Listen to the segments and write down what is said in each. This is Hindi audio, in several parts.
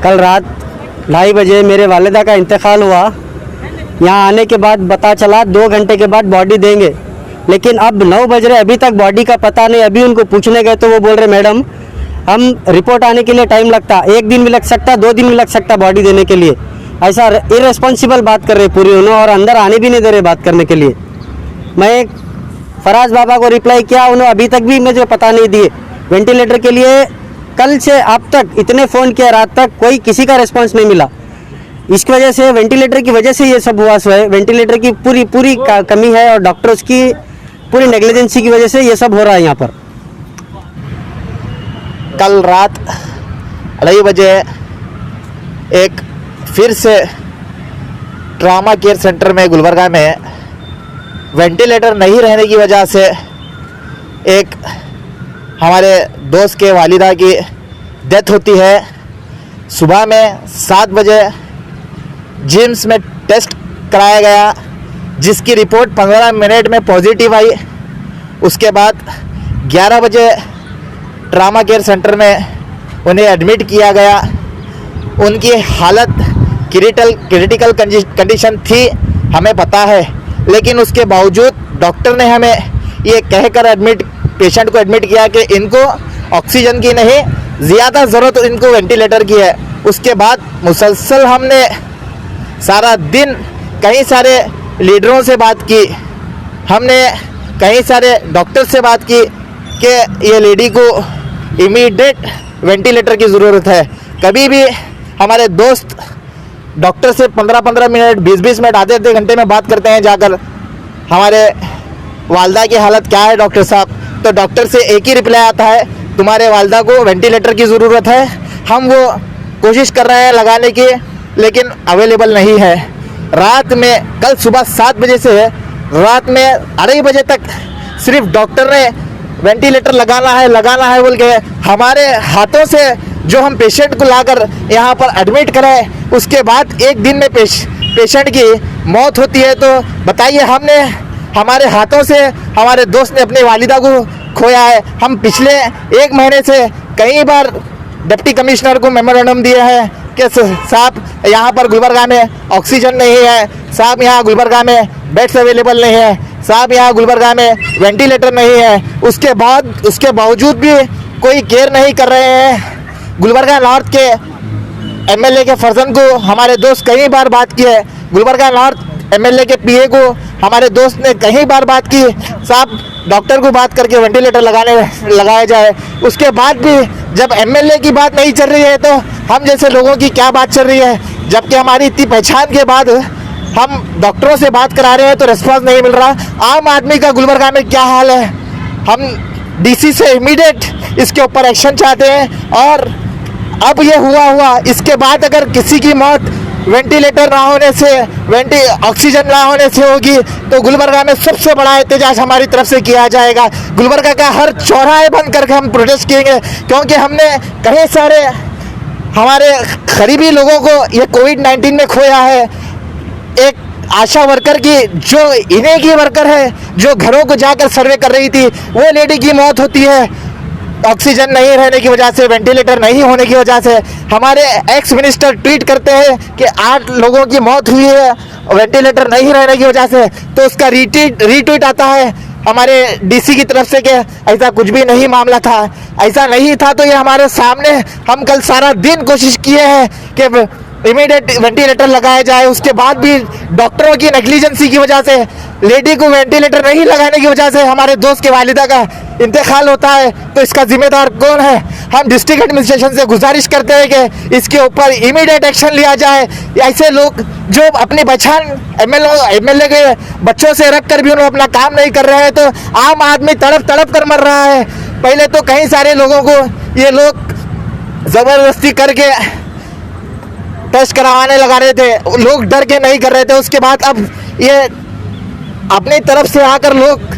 कल रात 2:30 बजे मेरे वालिदा का इंतकाल हुआ। यहाँ आने के बाद पता चला 2 घंटे के बाद बॉडी देंगे, लेकिन अब 9 बज रहे, अभी तक बॉडी का पता नहीं। अभी उनको पूछने गए तो वो बोल रहे मैडम हम रिपोर्ट आने के लिए टाइम लगता, 1 दिन भी लग सकता, 2 दिन भी लग सकता बॉडी देने के लिए। ऐसा इररेस्पॉन्सिबल बात कर रहे पूरी उन्होंने, और अंदर आने भी नहीं दे रहे बात करने के लिए। मैं फराज बाबा को रिप्लाई किया, उन्होंने अभी तक भी मुझे पता नहीं दिए। वेंटिलेटर के लिए कल से अब तक इतने फ़ोन किया, रात तक कोई किसी का रिस्पांस नहीं मिला। इसकी वजह से, वेंटिलेटर की वजह से ये सब हुआ है। वेंटिलेटर की पूरी कमी है और डॉक्टर्स की पूरी नेग्लिजेंसी की वजह से ये सब हो रहा है यहाँ पर। कल रात 2:30 बजे एक फिर से ट्रॉमा केयर सेंटर में गुलबर्गा में वेंटिलेटर नहीं रहने की वजह से एक हमारे दोस्त के वालिदा की डेथ होती है। सुबह में 7 बजे जिम्स में टेस्ट कराया गया, जिसकी रिपोर्ट 15 मिनट में पॉजिटिव आई। उसके बाद 11 बजे ट्रॉमा केयर सेंटर में उन्हें एडमिट किया गया। उनकी हालत क्रिटिकल कंडीशन थी, हमें पता है, लेकिन उसके बावजूद डॉक्टर ने हमें ये कहकर पेशेंट को एडमिट किया कि इनको ऑक्सीजन की नहीं, ज़्यादा ज़रूरत इनको वेंटिलेटर की है। उसके बाद मुसलसल हमने सारा दिन कई सारे लीडरों से बात की, हमने कई सारे डॉक्टर से बात की कि ये लेडी को इमीडिएट वेंटिलेटर की ज़रूरत है। कभी भी हमारे दोस्त डॉक्टर से 15-15 मिनट 20-20 मिनट आधे घंटे में बात करते हैं जाकर, हमारे वालदा की हालत क्या है डॉक्टर साहब, तो डॉक्टर से एक ही रिप्लाई आता है तुम्हारे वालदा को वेंटिलेटर की ज़रूरत है। हम वो कोशिश कर रहे हैं लगाने की, लेकिन अवेलेबल नहीं है। रात में कल सुबह 7 बजे से रात में 2:30 बजे तक सिर्फ डॉक्टर ने वेंटिलेटर लगाना है बोल के हमारे हाथों से जो हम पेशेंट को लाकर यहाँ पर एडमिट कराए, उसके बाद 1 दिन में पेशेंट की मौत होती है। तो बताइए, हमने हमारे हाथों से हमारे दोस्त ने अपने वालिदा को खोया है। हम पिछले 1 महीने से कई बार डिप्टी कमिश्नर को मेमोरेंडम दिए हैं कि साहब यहाँ पर गुलबर्गा में ऑक्सीजन नहीं है, साहब यहाँ गुलबर्गा में बेड्स अवेलेबल नहीं है, साहब यहाँ गुलबर्गा में वेंटिलेटर नहीं है। उसके बावजूद भी कोई केयर नहीं कर रहे हैं। गुलबर्गा नॉर्थ के एमएलए के फर्जन को हमारे दोस्त कई बार बात की है, गुलबर्गा नॉर्थ एमएलए के पीए को हमारे दोस्त ने कई बार बात की, साहब डॉक्टर को बात करके वेंटिलेटर लगाया जाए। उसके बाद भी जब एमएलए की बात नहीं चल रही है तो हम जैसे लोगों की क्या बात चल रही है, जबकि हमारी इतनी पहचान के बाद हम डॉक्टरों से बात करा रहे हैं तो रिस्पांस नहीं मिल रहा। आम आदमी का गुलबर्गा में क्या हाल है, हम डीसी से इमीडिएट इसके ऊपर एक्शन चाहते हैं। और अब ये हुआ इसके बाद अगर किसी की मौत वेंटिलेटर ना होने से, ऑक्सीजन ना होने से होगी तो गुलबर्गा में सबसे बड़ा एहतजाज हमारी तरफ से किया जाएगा। गुलबर्गा का हर चौराहे बंद करके हम प्रोटेस्ट किएंगे, क्योंकि हमने कई सारे हमारे करीबी लोगों को ये कोविड-19 में खोया है। एक आशा वर्कर की, जो इन्हीं की वर्कर है, जो घरों को जाकर सर्वे कर रही थी, वो लेडी की मौत होती है ऑक्सीजन नहीं रहने की वजह से, वेंटिलेटर नहीं होने की वजह से। हमारे एक्स मिनिस्टर ट्वीट करते हैं कि 8 लोगों की मौत हुई है वेंटिलेटर नहीं रहने की वजह से, तो उसका रीट्वीट आता है हमारे डीसी की तरफ से कि ऐसा कुछ भी नहीं मामला था। ऐसा नहीं था तो ये हमारे सामने, हम कल सारा दिन कोशिश किए हैं कि इमीडिएट वेंटिलेटर लगाया जाए। उसके बाद भी डॉक्टरों की नेग्लिजेंसी की वजह से, लेडी को वेंटिलेटर नहीं लगाने की वजह से हमारे दोस्त के वालिदा का इंतकाल होता है, तो इसका जिम्मेदार कौन है? हम डिस्ट्रिक्ट एडमिनिस्ट्रेशन से गुजारिश करते हैं कि इसके ऊपर इमीडिएट एक्शन लिया जाए। ऐसे लोग जो अपनी पहचान एमएलए के बच्चों से रख कर भी उन्होंने अपना काम नहीं कर रहे हैं, तो आम आदमी तड़प कर मर रहा है। पहले तो कई सारे लोगों को ये लोग ज़बरदस्ती करके टेस्ट करवाने लगा रहे थे, लोग डर के नहीं कर रहे थे। उसके बाद अब ये अपनी तरफ से आकर लोग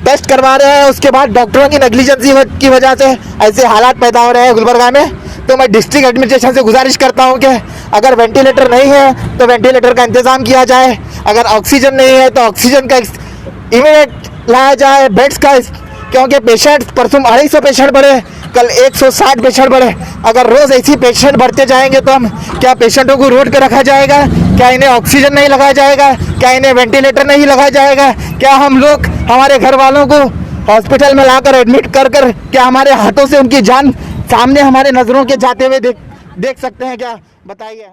टेस्ट करवा रहे हैं। उसके बाद डॉक्टरों की नेग्लिजेंसी की वजह से ऐसे हालात पैदा हो रहे हैं गुलबर्गा में। तो मैं डिस्ट्रिक्ट एडमिनिस्ट्रेशन से गुजारिश करता हूं कि अगर वेंटिलेटर नहीं है तो वेंटिलेटर का इंतज़ाम किया जाए, अगर ऑक्सीजन नहीं है तो ऑक्सीजन का इमीडिएट लाया जाए, बेड्स का क्योंकि पेशेंट परसों 250 पेशेंट बढ़े, कल 160 पेशेंट बढ़े। अगर रोज़ ऐसी पेशेंट बढ़ते जाएंगे तो हम क्या पेशेंटों को रोड पे रखा जाएगा? क्या इन्हें ऑक्सीजन नहीं लगाया जाएगा? क्या इन्हें वेंटिलेटर नहीं लगाया जाएगा? क्या हम लोग हमारे घर वालों को हॉस्पिटल में लाकर एडमिट कर क्या हमारे हाथों से उनकी जान सामने हमारे नज़रों के जाते हुए देख सकते हैं क्या? बताइए।